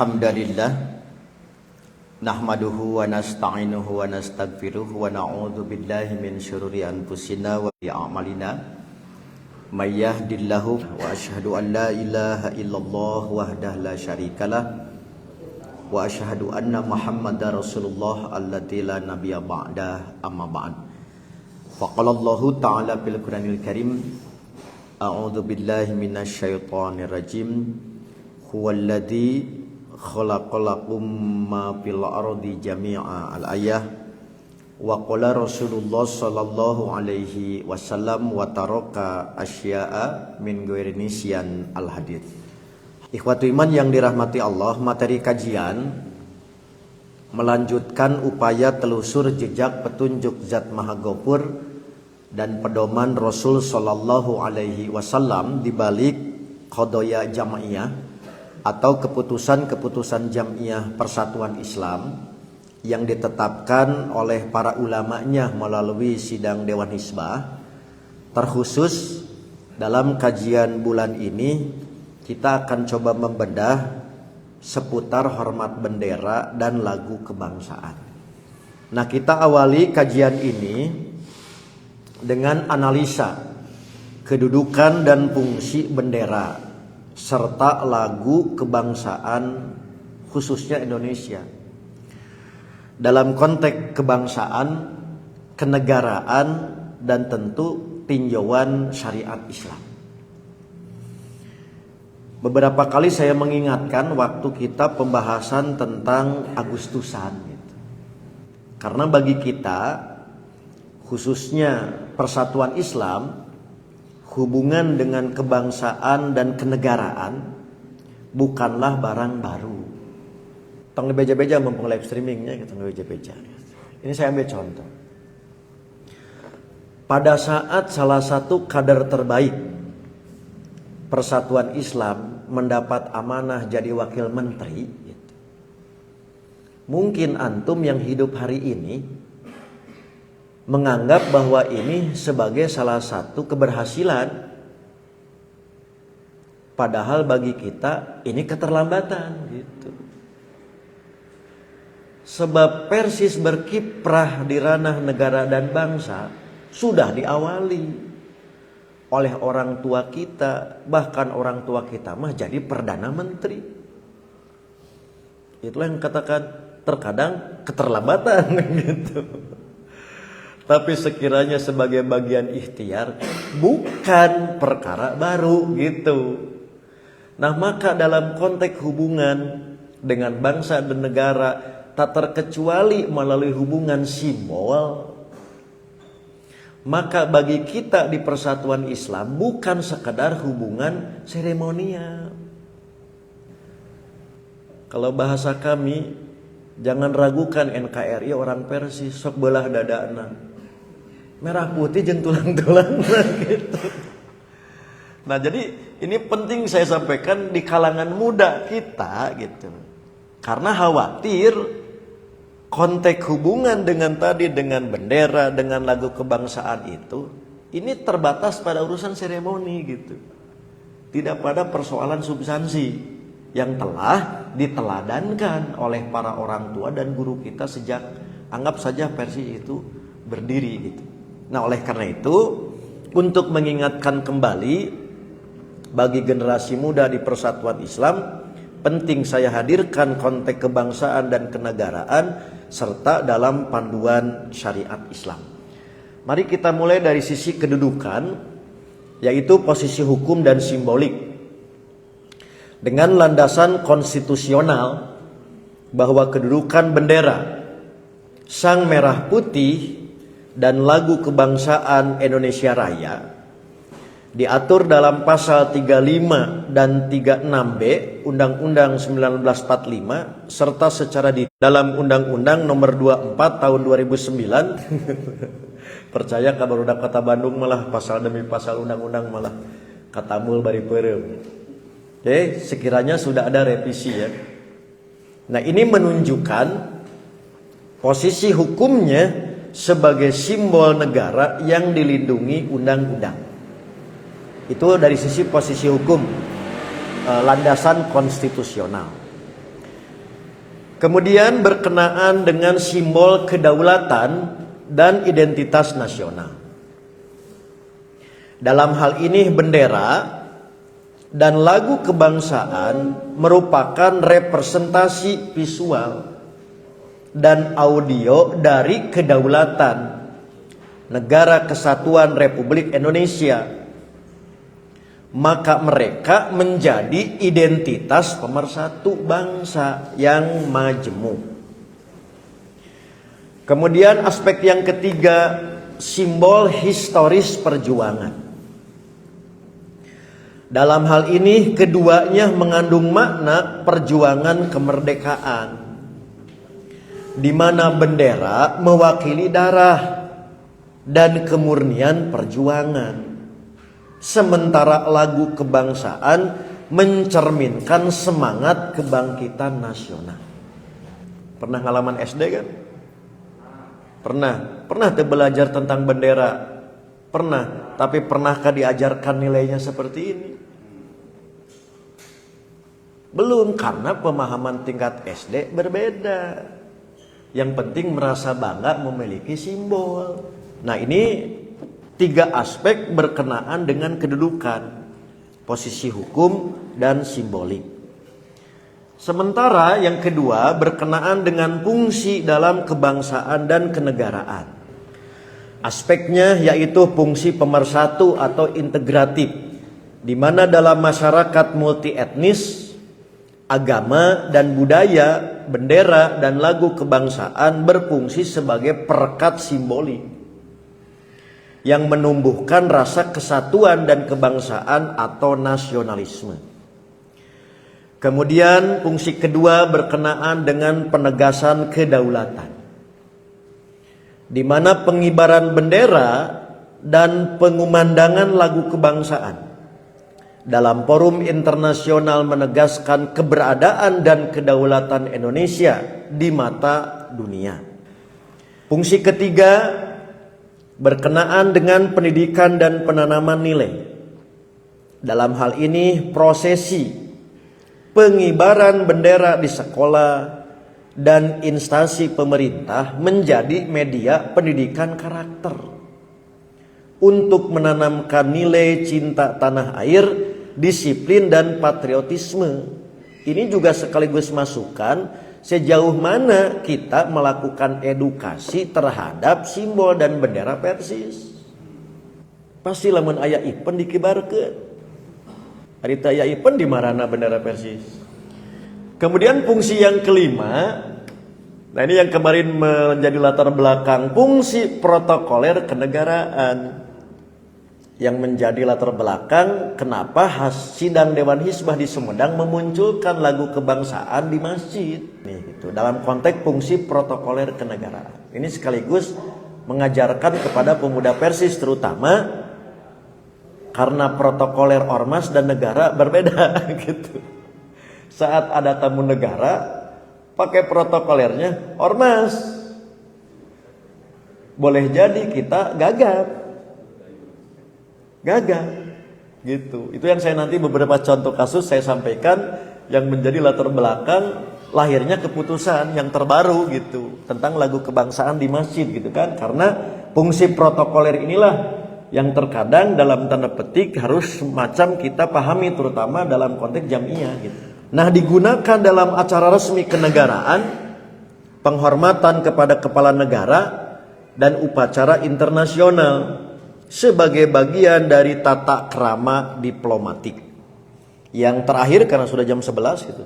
Innalhamdalillah nahmaduhu wa nasta'inuhu wa nastaghfiruh wa na'udzu billahi min syururi anfusina wa a'malina may yahdihillahu wa asyhadu an la ilaha illallah wahdahu la syarikalah wa asyhadu anna Muhammadar Rasulullah allati la nabiyya ba'da amma ba'd. Faqala Allahu ta'ala fil Qur'anil Karim a'udzu billahi minasy syaithanir rajim huwallazi khalaqalakum ma fil ardi jami'a al-ayah wa qala Rasulullah sallallahu alaihi wasallam wa taraka asya'a min ghairi nisyan al-hadits. Ikhwatu iman yang dirahmati Allah, materi kajian melanjutkan upaya telusur jejak petunjuk Zat Maha Ghafur dan pedoman Rasul sallallahu alaihi wasallam di balik qadaya jamaiyah atau keputusan-keputusan jamiah persatuan Islam yang ditetapkan oleh para ulamanya melalui sidang Dewan Hizbah. Terkhusus dalam kajian bulan ini kita akan coba membedah seputar hormat bendera dan lagu kebangsaan. Nah, kita awali kajian ini dengan analisa kedudukan dan fungsi bendera serta lagu kebangsaan khususnya Indonesia dalam konteks kebangsaan, kenegaraan, dan tentu tinjauan syariat Islam. Beberapa kali saya mengingatkan waktu kita pembahasan tentang Agustusan gitu. Karena bagi kita khususnya persatuan Islam, hubungan dengan kebangsaan dan kenegaraan bukanlah barang baru. Tong beja-beja mumpung live streamingnya gitu, beja-beja. Ini saya ambil contoh. Pada saat salah satu kader terbaik persatuan Islam mendapat amanah jadi wakil menteri, gitu. Mungkin antum yang hidup hari ini menganggap bahwa ini sebagai salah satu keberhasilan, padahal bagi kita ini keterlambatan gitu. Sebab Persis berkiprah di ranah negara dan bangsa sudah diawali oleh orang tua kita, bahkan orang tua kita mah jadi perdana menteri. Itulah yang katakan terkadang keterlambatan gitu. Tapi sekiranya sebagai bagian ikhtiar, bukan perkara baru gitu. Nah, maka dalam konteks hubungan dengan bangsa dan negara, tak terkecuali melalui hubungan simbol, maka bagi kita di persatuan Islam bukan sekadar hubungan seremonial. Kalau bahasa kami, jangan ragukan NKRI orang Persis sok belah dadana. Merah putih jeung tulang-tulang gitu. Nah, jadi ini penting saya sampaikan di kalangan muda kita gitu. Karena khawatir konteks hubungan dengan bendera, dengan lagu kebangsaan itu ini terbatas pada urusan seremoni gitu. Tidak pada persoalan substansi yang telah diteladankan oleh para orang tua dan guru kita sejak anggap saja Persis itu berdiri gitu. Nah, oleh karena itu, untuk mengingatkan kembali bagi generasi muda di persatuan Islam, penting saya hadirkan konteks kebangsaan dan kenegaraan serta dalam panduan syariat Islam. Mari kita mulai dari sisi kedudukan, yaitu posisi hukum dan simbolik. Dengan landasan konstitusional bahwa kedudukan bendera, sang merah putih, dan lagu kebangsaan Indonesia Raya diatur dalam pasal 35 dan 36B Undang-Undang 1945 serta secara di dalam Undang-Undang nomor 24 tahun 2009. Percaya kabar udah Kota Bandung malah pasal demi pasal undang-undang malah katamul bari peureum. Oke, sekiranya sudah ada revisi ya. Nah, ini menunjukkan posisi hukumnya sebagai simbol negara yang dilindungi undang-undang. Itu dari sisi posisi hukum, landasan konstitusional. Kemudian berkenaan dengan simbol kedaulatan dan identitas nasional. Dalam hal ini bendera dan lagu kebangsaan merupakan representasi visual dan audio dari kedaulatan Negara Kesatuan Republik Indonesia. Maka mereka menjadi identitas pemersatu bangsa yang majemuk. Kemudian aspek yang ketiga, simbol historis perjuangan. Dalam hal ini keduanya mengandung makna perjuangan kemerdekaan, di mana bendera mewakili darah dan kemurnian perjuangan, sementara lagu kebangsaan mencerminkan semangat kebangkitan nasional. Pernah ngalaman SD kan? Pernah tuh belajar tentang bendera? Pernah, tapi pernahkah diajarkan nilainya seperti ini? Belum, karena pemahaman tingkat SD berbeda. Yang penting merasa bangga memiliki simbol. Nah, ini 3 aspek berkenaan dengan kedudukan, posisi hukum, dan simbolik. Sementara yang kedua berkenaan dengan fungsi dalam kebangsaan dan kenegaraan. Aspeknya yaitu fungsi pemersatu atau integratif, di mana dalam masyarakat multi etnis, agama dan budaya, bendera dan lagu kebangsaan berfungsi sebagai perekat simbolik yang menumbuhkan rasa kesatuan dan kebangsaan atau nasionalisme. Kemudian fungsi kedua berkenaan dengan penegasan kedaulatan, di mana pengibaran bendera dan pengumandangan lagu kebangsaan dalam forum internasional menegaskan keberadaan dan kedaulatan Indonesia di mata dunia. Fungsi ketiga berkenaan dengan pendidikan dan penanaman nilai. Dalam hal ini prosesi pengibaran bendera di sekolah dan instansi pemerintah menjadi media pendidikan karakter untuk menanamkan nilai cinta tanah air, disiplin dan patriotisme. Ini juga sekaligus masukan sejauh mana kita melakukan edukasi terhadap simbol dan bendera Persis. Pasti lamun aya event dikibarkeun. Ari teu aya event di marana bendera Persis. Kemudian fungsi yang kelima, nah ini yang kemarin menjadi latar belakang, fungsi protokoler kenegaraan yang menjadi latar belakang kenapa sidang Dewan Hizbah di Sumedang memunculkan lagu kebangsaan di masjid. Nih, gitu. Dalam konteks fungsi protokoler kenegaraan. Ini sekaligus mengajarkan kepada pemuda Persis terutama karena protokoler ormas dan negara berbeda gitu. Saat ada tamu negara pakai protokolernya ormas. Boleh jadi kita gagap gitu. Itu yang saya nanti beberapa contoh kasus saya sampaikan yang menjadi latar belakang lahirnya keputusan yang terbaru gitu tentang lagu kebangsaan di masjid gitu kan, karena fungsi protokoler inilah yang terkadang dalam tanda petik harus semacam kita pahami terutama dalam konteks jamiah gitu. Nah, digunakan dalam acara resmi kenegaraan, penghormatan kepada kepala negara dan upacara internasional sebagai bagian dari tata krama diplomatik. Yang terakhir karena sudah jam 11 gitu,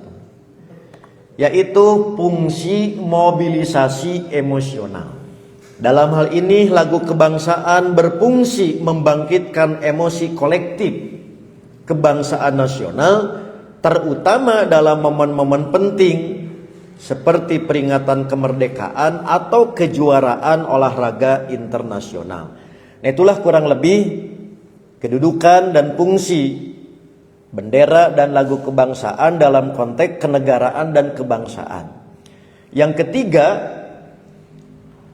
yaitu fungsi mobilisasi emosional. Dalam hal ini lagu kebangsaan berfungsi membangkitkan emosi kolektif kebangsaan nasional, terutama dalam momen-momen penting seperti peringatan kemerdekaan atau kejuaraan olahraga internasional. Nah, itulah kurang lebih kedudukan dan fungsi bendera dan lagu kebangsaan dalam konteks kenegaraan dan kebangsaan. Yang ketiga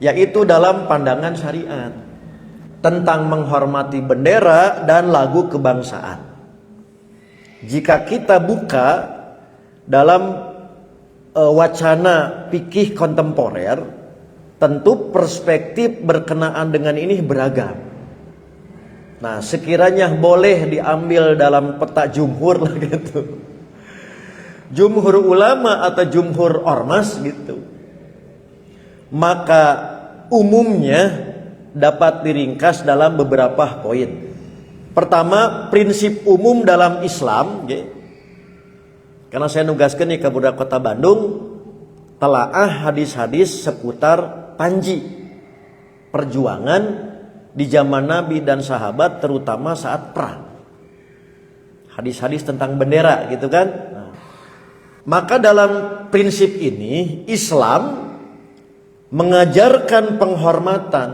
yaitu dalam pandangan syariat tentang menghormati bendera dan lagu kebangsaan. Jika kita buka dalam wacana fikih kontemporer, tentu perspektif berkenaan dengan ini beragam. Nah, sekiranya boleh diambil dalam peta jumhur lah gitu. Jumhur ulama atau jumhur ormas gitu. Maka umumnya dapat diringkas dalam beberapa poin. Pertama, prinsip umum dalam Islam, karena saya nugaskan nih ke budak Kota Bandung, telaah hadis-hadis seputar panji perjuangan di zaman Nabi dan sahabat, terutama saat perang. Hadis-hadis tentang bendera gitu kan. Nah, maka dalam prinsip ini Islam mengajarkan penghormatan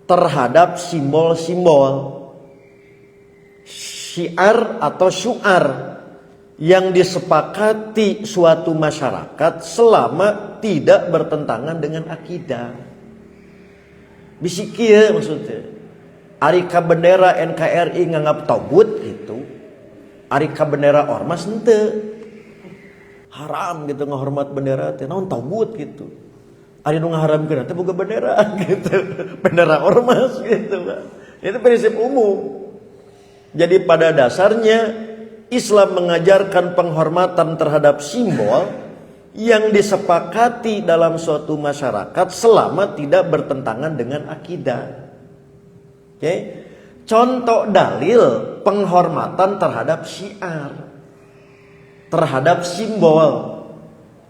terhadap simbol-simbol, syiar atau syu'ar yang disepakati suatu masyarakat selama tidak bertentangan dengan akidah. Bisi kieu maksudnya. Ari ka bendera NKRI nganggap togut gitu. Ari ka bendera ormas henteu. Haram gitu ngahormat bendera teh naon togut gitu. Ari nu ngaharamkeun teh boga bendera gitu. Bendera ormas gitu. Itu prinsip umum. Jadi pada dasarnya Islam mengajarkan penghormatan terhadap simbol yang disepakati dalam suatu masyarakat selama tidak bertentangan dengan akidah. Oke. Contoh dalil penghormatan terhadap syiar, terhadap simbol,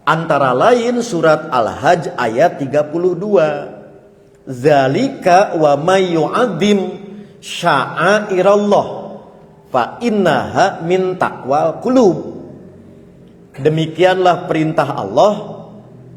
antara lain surat Al-Hajj ayat 32. Zalika wa may yu'azzim sya'airallah fa innaha min taqwal qulub. Demikianlah perintah Allah,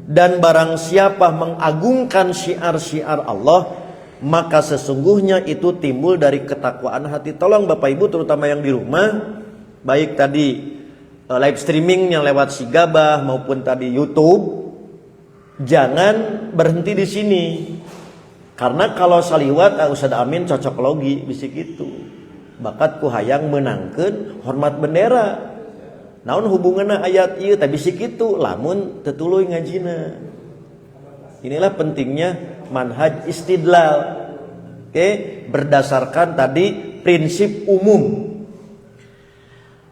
dan barang siapa mengagungkan syiar-syiar Allah, maka sesungguhnya itu timbul dari ketakwaan hati. Tolong Bapak Ibu terutama yang di rumah, baik tadi live streaming yang lewat Sigabah maupun tadi YouTube, jangan berhenti di sini. Karena kalau saliwat Ustaz Amin cocok logi bisa gitu. Bakat ku hayang menangkeun hormat bendera. Naon hubunganna ayat ieu teh bisi kitu lamun teu tuluy ngajina. Inilah pentingnya manhaj istidlal. Oke, berdasarkan tadi prinsip umum.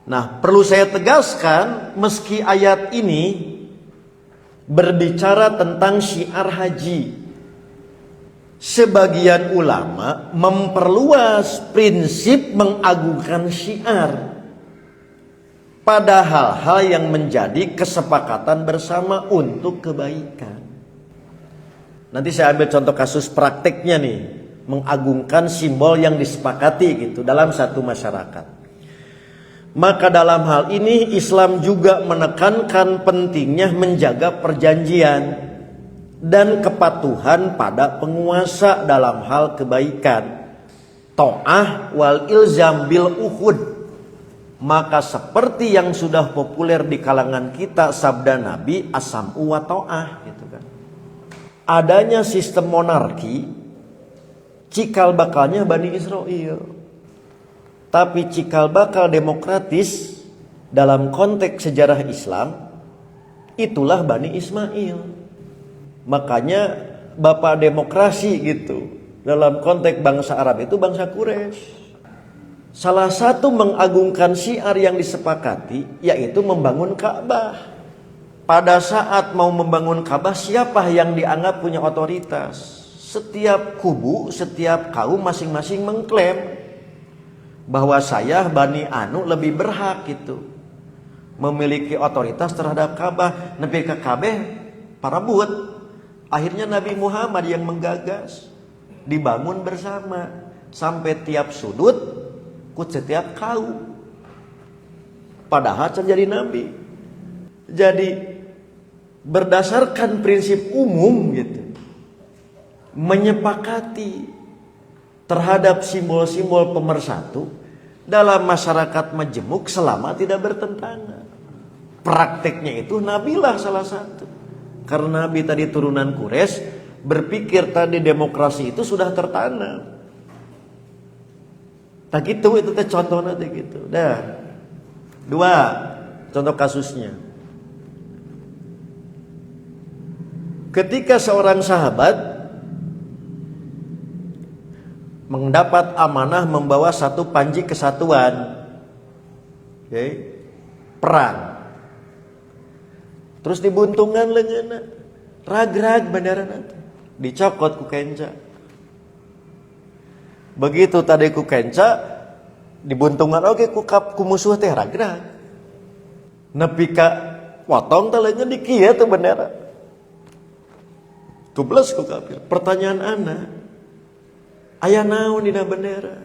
Nah, perlu saya tegaskan meski ayat ini berbicara tentang syiar haji, sebagian ulama memperluas prinsip mengagungkan syiar pada hal-hal yang menjadi kesepakatan bersama untuk kebaikan. Nanti saya ambil contoh kasus prakteknya nih, mengagungkan simbol yang disepakati gitu dalam satu masyarakat. Maka dalam hal ini Islam juga menekankan pentingnya menjaga perjanjian dan kepatuhan pada penguasa dalam hal kebaikan. Ta'ah wal ilzam bil uhud. Maka seperti yang sudah populer di kalangan kita sabda Nabi as-sam'u wa ta'ah gitu kan. Adanya sistem monarki cikal bakalnya Bani Israel. Tapi cikal bakal demokratis dalam konteks sejarah Islam itulah Bani Ismail. Makanya bapak demokrasi gitu. Dalam konteks bangsa Arab itu bangsa Quraisy. Salah satu mengagungkan syiar yang disepakati yaitu membangun Ka'bah. Pada saat mau membangun Ka'bah, siapa yang dianggap punya otoritas? Setiap kubu, setiap kaum masing-masing mengklaim bahwa saya Bani Anu lebih berhak gitu, memiliki otoritas terhadap Ka'bah. Nepi ke Ka'bah parabut. Akhirnya Nabi Muhammad yang menggagas, dibangun bersama sampai tiap sudut kut setiap kaum. Padahal terjadi Nabi. Jadi berdasarkan prinsip umum gitu, menyepakati terhadap simbol-simbol pemersatu dalam masyarakat majemuk selama tidak bertentangan. Prakteknya itu Nabilah salah satu. Karena Nabi tadi turunan Quraisy, berpikir tadi demokrasi itu sudah tertanam. Tak gitu itu teh contohnya teh gitu. Dah. Dua contoh kasusnya. Ketika seorang sahabat mendapat amanah membawa satu panji kesatuan, perang, terus dibuntungan leungeunna, rag-rag bendera nanti dicokot ku kenca. Begitu tadi ku kenca dibuntungan oke ku musuh teh rag-rag. Nepi ka potong teh leungeun di kieu teh bendera. Tublas ku kafir. Pertanyaan ana, aya naon dina bendera?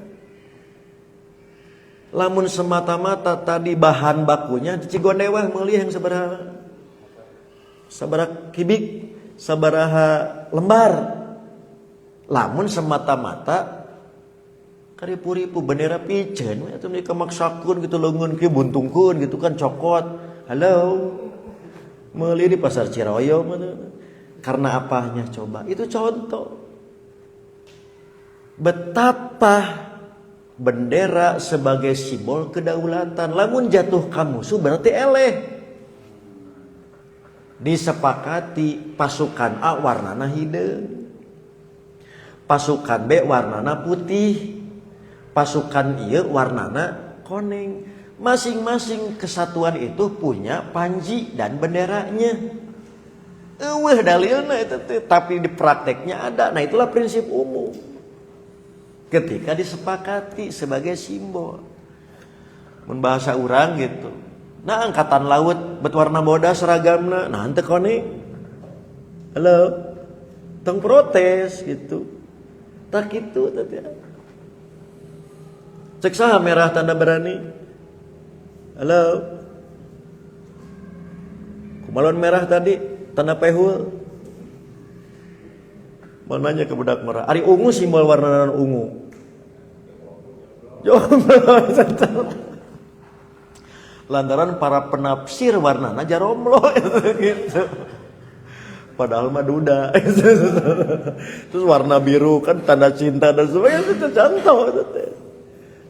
Lamun semata-mata tadi bahan bakunya di Cigondewah meuli yang sabaraha kibik, sabaraha lembar. Lamun semata-mata karipuripu bendera piceun atuh dikamaksakeun gitu leungeun kieu buntungkeun gitu kan cokot. Halo. Meuli di pasar Ciroyo mah. Karena apanya coba? Itu contoh betapa bendera sebagai simbol kedaulatan. Lamun jatuh ka musuh berarti eleh. Disepakati pasukan A warnana hideung, pasukan B warnana putih, pasukan ieu warnana koneng. Masing-masing kesatuan itu punya panji dan benderanya. Eueuh dalilna itu tapi di prakteknya ada. Nah itulah prinsip umum. Ketika disepakati sebagai simbol. Mun bahasa urang gitu. Nah angkatan laut berwarna boda seragamna. Nah henteu koneng. Halo. Tong protes gitu. Tak kitu teh. Cek saha merah tanda berani. Halo. Kumalon merah tadi tanda pehul. Mau nanya ke budak merah. Ari ungu simbol warna ungu. Lantaran para penafsir warnana jaromlo gitu. Padahal mah duda. Terus warna biru kan tanda cinta dan sebagainya itu contoh.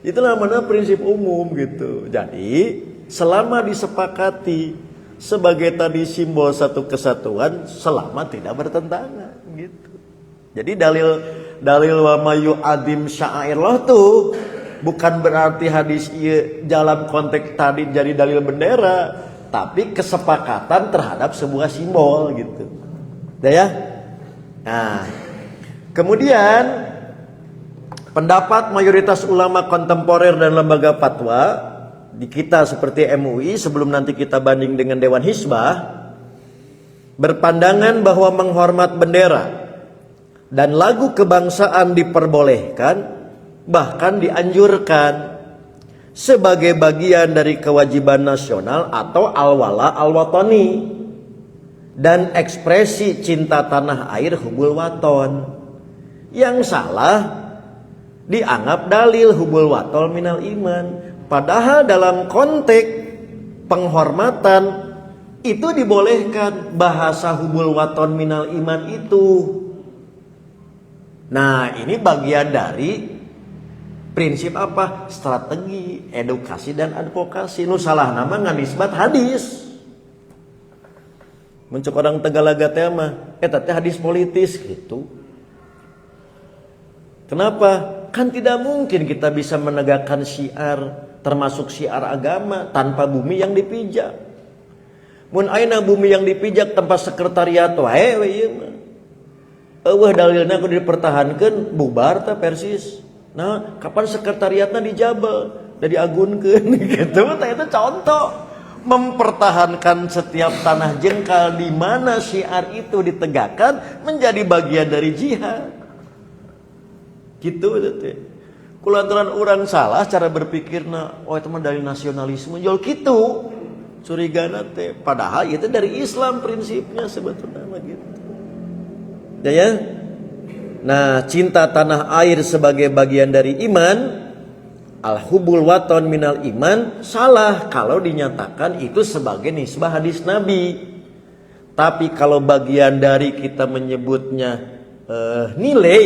Itu namanya prinsip umum gitu. Jadi selama disepakati sebagai tadi simbol satu kesatuan, selama tidak bertentangan gitu. Jadi dalil wa mayu adim sya'airlah tuh bukan berarti hadis ieu dalam konteks tadi jadi dalil bendera, tapi kesepakatan terhadap sebuah simbol gitu. Ya. Nah, kemudian pendapat mayoritas ulama kontemporer dan lembaga fatwa di kita seperti MUI sebelum nanti kita banding dengan Dewan Hizbah berpandangan bahwa menghormat bendera dan lagu kebangsaan diperbolehkan, bahkan dianjurkan sebagai bagian dari kewajiban nasional atau al-wala al-watani dan ekspresi cinta tanah air hubul waton. Yang salah dianggap dalil hubul watol minal iman. Padahal dalam konteks penghormatan itu dibolehkan bahasa hubul waton minal iman itu. Nah ini bagian dari prinsip apa? Strategi, edukasi dan advokasi. Nu salah nama nganisbat hadis. Mencuk orang Tegalaga teh mah eta teh hadis politis gitu. Kenapa? Kan tidak mungkin kita bisa menegakkan syiar termasuk syiar agama tanpa bumi yang dipijak. Mun ayeuna bumi yang dipijak tanpa sekretariat wae ieu mah. Eueuh dalilna kudu dipertahankeun bubar teh Persis. Nah, kapan sekretariatna dijabel da diagunkeun gitu teh itu contoh mempertahankan setiap tanah jengkal di mana syiar itu ditegakkan menjadi bagian dari jihad. Gitu teh. Kulantaran orang salah cara berpikirna, oh itu mah dari nasionalisme jual gitu. Curigana teh padahal itu dari Islam prinsipnya sebetulnya gitu. Ya. Nah, cinta tanah air sebagai bagian dari iman, al-hubul waton minal iman, salah kalau dinyatakan itu sebagai nisbah hadis Nabi. Tapi kalau bagian dari kita menyebutnya nilai,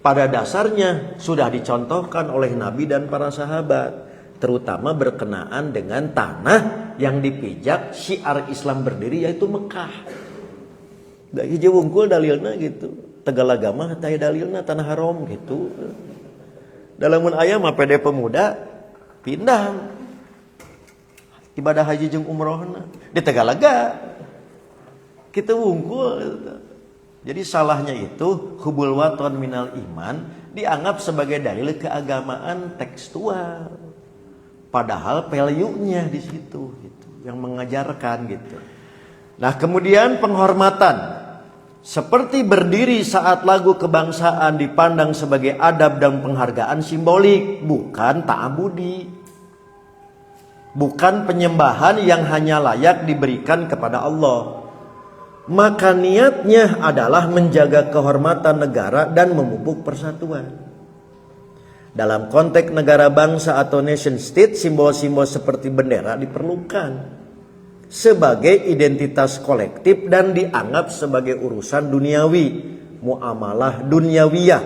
pada dasarnya sudah dicontohkan oleh Nabi dan para sahabat, terutama berkenaan dengan tanah yang dipijak syiar Islam berdiri yaitu Mekah. Da hiji wungkul dalilna gitu. Tegalagama teh dalilna tanah haram gitu. Dalamun aya mah pede pemuda pindah ibadah haji jeung umrohna di Tegalaga. Kita wungkul. Jadi salahnya itu hubul waton minal iman dianggap sebagai dalil keagamaan tekstual. Padahal value-nya di situ gitu, yang mengajarkan gitu. Nah, kemudian penghormatan seperti berdiri saat lagu kebangsaan dipandang sebagai adab dan penghargaan simbolik, bukan ta'abudi. Bukan penyembahan yang hanya layak diberikan kepada Allah. Maka niatnya adalah menjaga kehormatan negara dan memupuk persatuan. Dalam konteks negara bangsa atau nation state, simbol-simbol seperti bendera diperlukan sebagai identitas kolektif dan dianggap sebagai urusan duniawi, muamalah dunyawiyah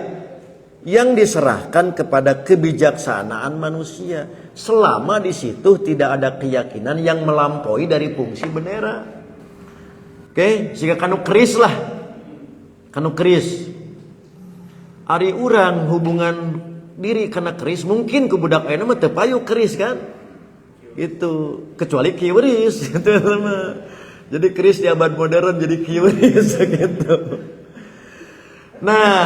yang diserahkan kepada kebijaksanaan manusia selama di situ tidak ada keyakinan yang melampaui dari fungsi bendera. Oke, sehingga kanu keris lah. Kanu keris. Ari urang hubungan diri kana keris mungkin ke budak ayeuna mah teu payu keris kan? Itu kecuali kiwris gitu mah. Jadi keris di abad modern jadi kiwris gitu. Nah,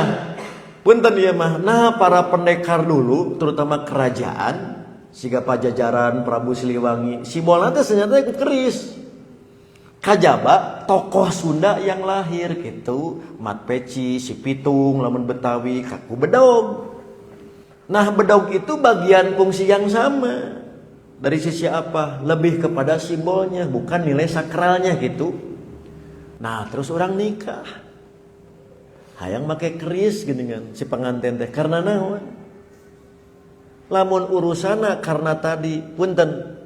punten ieu mah. Nah, para pendekar dulu terutama kerajaan siga Pajajaran, Prabu Siliwangi, simbolna teh ternyata ku keris. Kajaba tokoh Sunda yang lahir gitu, Mat Peci, Si Pitung, lamun Betawi, kaku bedog. Nah, bedog itu bagian fungsi yang sama. Dari sisi apa? Lebih kepada simbolnya, bukan nilai sakralnya gitu. Nah, terus orang nikah. Hayang make keris geuningan si pengantin teh karena naon? Lamun urusana karena tadi punten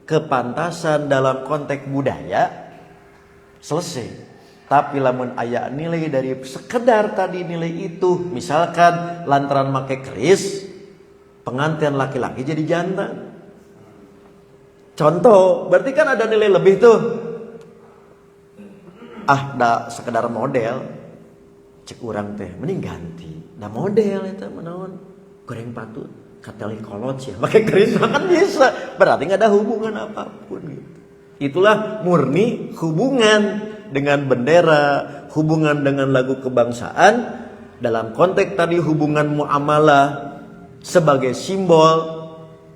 kepantasan dalam konteks budaya selesai. Tapi lamun aya nilai dari sekedar tadi nilai itu, misalkan lantaran make keris pengantin laki-laki jadi jantan. Contoh, berarti kan ada nilai lebih tuh. Da sekedar model, cek urang teh, mending ganti. Da model itu menaon, goreng patut, kateli kolot sih, pakai keris kan bisa. Berarti nggak ada hubungan apapun gitu. Itulah murni hubungan dengan bendera, hubungan dengan lagu kebangsaan. Dalam konteks tadi hubungan muamalah sebagai simbol.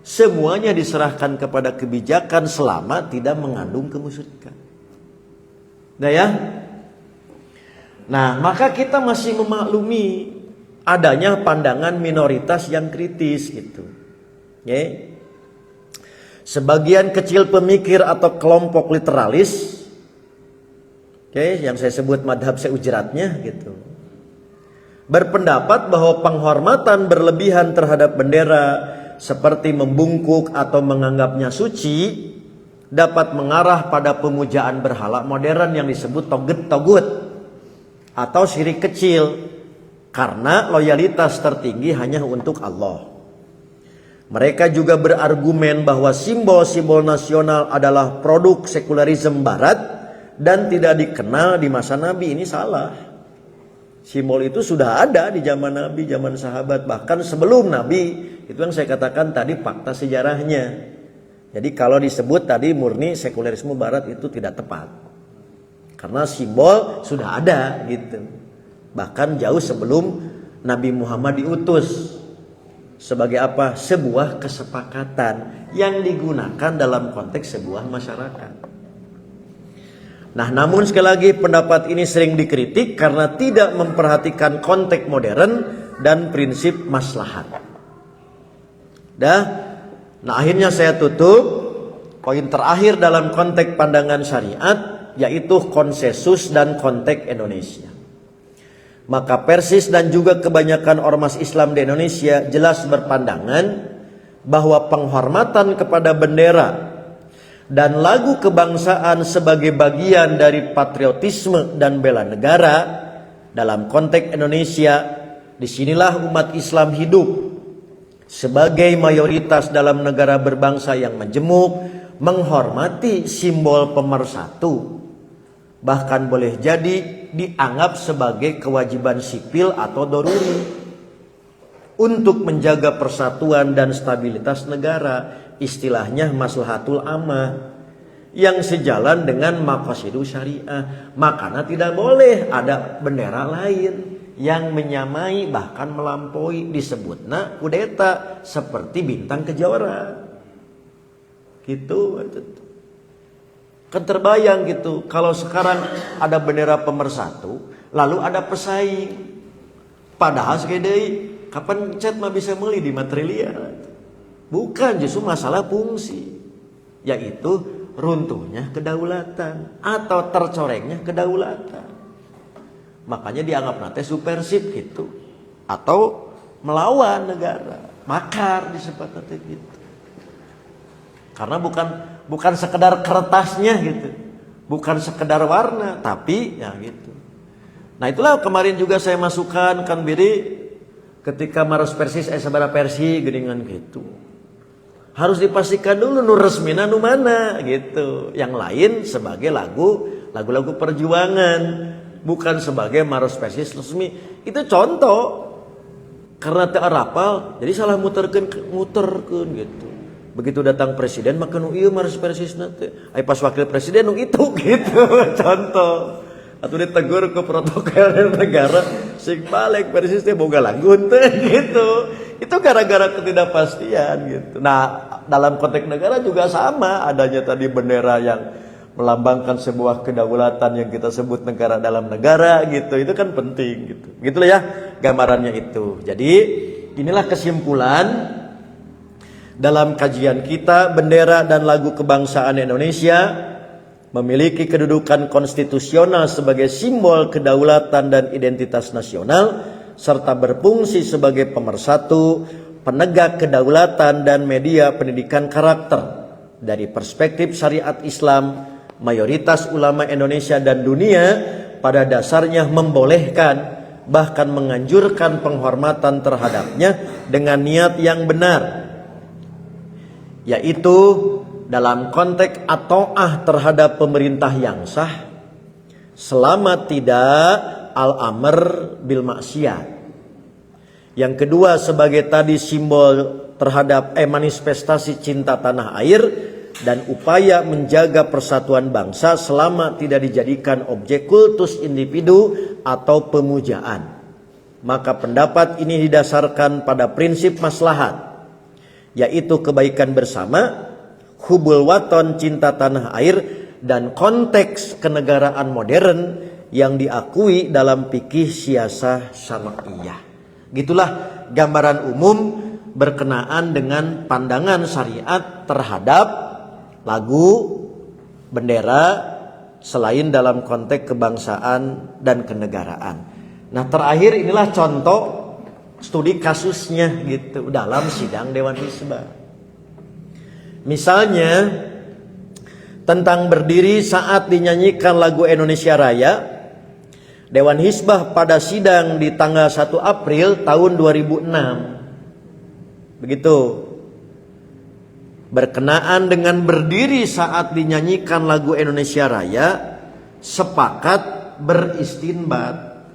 Semuanya diserahkan kepada kebijakan selama tidak mengandung kemusyrikan. Nah ya. Nah, maka kita masih memaklumi adanya pandangan minoritas yang kritis gitu. Ya. Sebagian kecil pemikir atau kelompok literalis, yang saya sebut madhab seujratnya gitu, berpendapat bahwa penghormatan berlebihan terhadap bendera seperti membungkuk atau menganggapnya suci dapat mengarah pada pemujaan berhala modern yang disebut togut atau syirik kecil karena loyalitas tertinggi hanya untuk Allah. Mereka juga berargumen bahwa simbol-simbol nasional adalah produk sekularisme barat dan tidak dikenal di masa Nabi. Ini salah. Simbol itu sudah ada di zaman Nabi, zaman sahabat, bahkan sebelum Nabi. Itu yang saya katakan tadi fakta sejarahnya. Jadi kalau disebut tadi murni sekularisme barat itu tidak tepat. Karena simbol sudah ada gitu. Bahkan jauh sebelum Nabi Muhammad diutus. Sebagai apa? Sebuah kesepakatan yang digunakan dalam konteks sebuah masyarakat. Nah, namun sekali lagi pendapat ini sering dikritik karena tidak memperhatikan konteks modern dan prinsip maslahat. Nah, akhirnya saya tutup poin terakhir dalam konteks pandangan syariat, yaitu konsensus dan konteks Indonesia. Maka Persis dan juga kebanyakan ormas Islam di Indonesia jelas berpandangan bahwa penghormatan kepada bendera dan lagu kebangsaan sebagai bagian dari patriotisme dan bela negara dalam konteks Indonesia, disinilah umat Islam hidup sebagai mayoritas dalam negara berbangsa yang majemuk, menghormati simbol pemersatu, bahkan boleh jadi dianggap sebagai kewajiban sipil atau doruri untuk menjaga persatuan dan stabilitas negara, istilahnya maslahatul ammah, yang sejalan dengan maqasidus syariah. Makanya tidak boleh ada bendera lain yang menyamai bahkan melampaui, disebutna kudeta seperti bintang kejora gitu. Kan terbayang gitu kalau sekarang ada bendera pemersatu lalu ada pesaing, padahal segede kapan cat mah bisa beli di Matrilia. Bukan, justru masalah fungsi, yaitu runtuhnya kedaulatan atau tercorengnya kedaulatan. Makanya dianggap nanti subversif gitu, atau melawan negara, makar disebut nanti gitu. Karena bukan sekedar kertasnya gitu, bukan sekedar warna, tapi ya gitu. Nah itulah kemarin juga saya masukkan kan biri ketika Maros Persis sabara Persi geningan gitu. Harus dipastikan dulu nu resmina nu mana gitu. Yang lain sebagai lagu-lagu perjuangan, bukan sebagai Maros Persis resmi. Itu contoh. Karena teu arapal, jadi salah muterkeun gitu. Begitu datang presiden maka nu ieu Maros Persis teh. Ai pas wakil presiden nu itu gitu. Contoh. Atau ditegur ke protokol negara sing balik Persis teh boga lagun teh gitu. Itu gara-gara ketidakpastian gitu. Nah, dalam konteks negara juga sama, adanya tadi bendera yang melambangkan sebuah kedaulatan yang kita sebut negara dalam negara gitu. Itu kan penting gitu. Begitulah ya gambarannya itu. Jadi, inilah kesimpulan dalam kajian kita, bendera dan lagu kebangsaan Indonesia memiliki kedudukan konstitusional sebagai simbol kedaulatan dan identitas nasional, serta berfungsi sebagai pemersatu, penegak kedaulatan dan media pendidikan karakter. Dari perspektif syariat Islam, mayoritas ulama Indonesia dan dunia pada dasarnya membolehkan, bahkan menganjurkan penghormatan terhadapnya dengan niat yang benar, yaitu dalam konteks at-ta'ah terhadap pemerintah yang sah, selama tidak al-amr bil maksiat. Yang kedua sebagai tadi simbol terhadap manifestasi cinta tanah air dan upaya menjaga persatuan bangsa selama tidak dijadikan objek kultus individu atau pemujaan. Maka pendapat ini didasarkan pada prinsip maslahat, yaitu kebaikan bersama, hubul waton cinta tanah air, dan konteks kenegaraan modern yang diakui dalam fikih siasah syar'iyyah. Gitulah gambaran umum berkenaan dengan pandangan syariat terhadap lagu, bendera selain dalam konteks kebangsaan dan kenegaraan. Nah, terakhir inilah contoh studi kasusnya gitu dalam sidang Dewan Hisbah. Misalnya tentang berdiri saat dinyanyikan lagu Indonesia Raya, Dewan Hisbah pada sidang di tanggal 1 April tahun 2006. Begitu. Berkenaan dengan berdiri saat dinyanyikan lagu Indonesia Raya, sepakat beristinbat.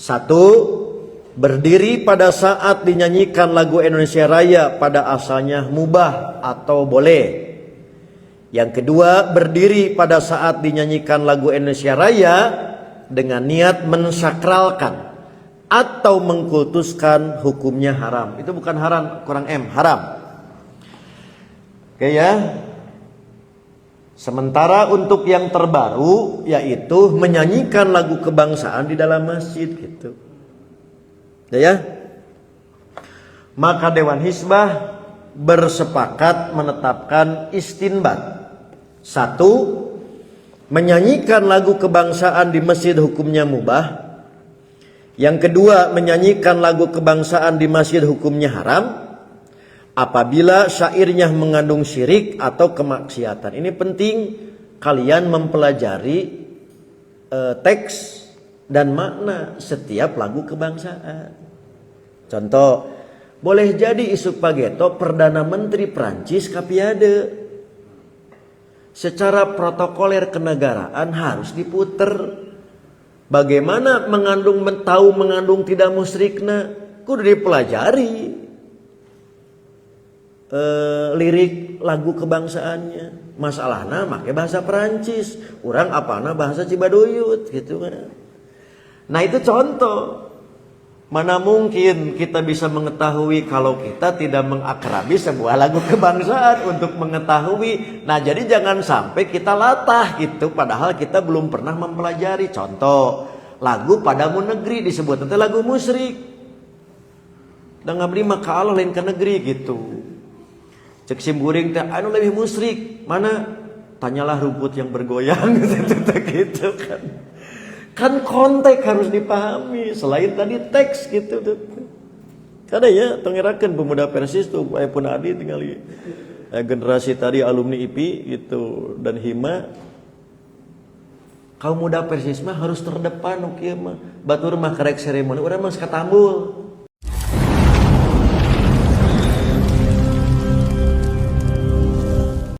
1. Berdiri pada saat dinyanyikan lagu Indonesia Raya pada asalnya mubah atau boleh. Yang kedua, berdiri pada saat dinyanyikan lagu Indonesia Raya dengan niat mensakralkan atau mengkultuskan, hukumnya haram. Itu bukan haram, kurang M, haram. Oke ya. Sementara untuk yang terbaru, yaitu menyanyikan lagu kebangsaan di dalam masjid gitu. Ya. Maka Dewan Hisbah bersepakat menetapkan istinbat. 1. Menyanyikan lagu kebangsaan di masjid hukumnya mubah. Yang kedua, menyanyikan lagu kebangsaan di masjid hukumnya haram apabila syairnya mengandung syirik atau kemaksiatan. Ini penting kalian mempelajari teks dan makna setiap lagu kebangsaan. Contoh, boleh jadi isu Pageto Perdana Menteri Prancis kapiade. Secara protokoler kenegaraan harus diputer. Bagaimana tahu mengandung tidak musyrikna? Kudu dipelajari lirik lagu kebangsaannya. Masalahna make bahasa Perancis, urang apana bahasa Cibaduyut gitu kan. Nah itu contoh. Mana mungkin kita bisa mengetahui kalau kita tidak mengakrabi sebuah lagu kebangsaan untuk mengetahui. Nah jadi jangan sampai kita latah gitu padahal kita belum pernah mempelajari. Contoh, lagu Padamu Negeri disebut nanti lagu musyrik. Dan ngabdi maka Allah lain ke negeri gitu. Cek simburing teh anu lebih musyrik mana? Tanyalah rumput yang bergoyang gitu kan. Kan konteks harus dipahami selain tadi teks gitu. Kada ya tengerakeun pemuda Persis tuh pun adi tinggal generasi tadi alumni IPI gitu dan Hima. Kaum muda Persis mah harus terdepan kieu mah. Batur mah karek seremoni urang mah sakatambul.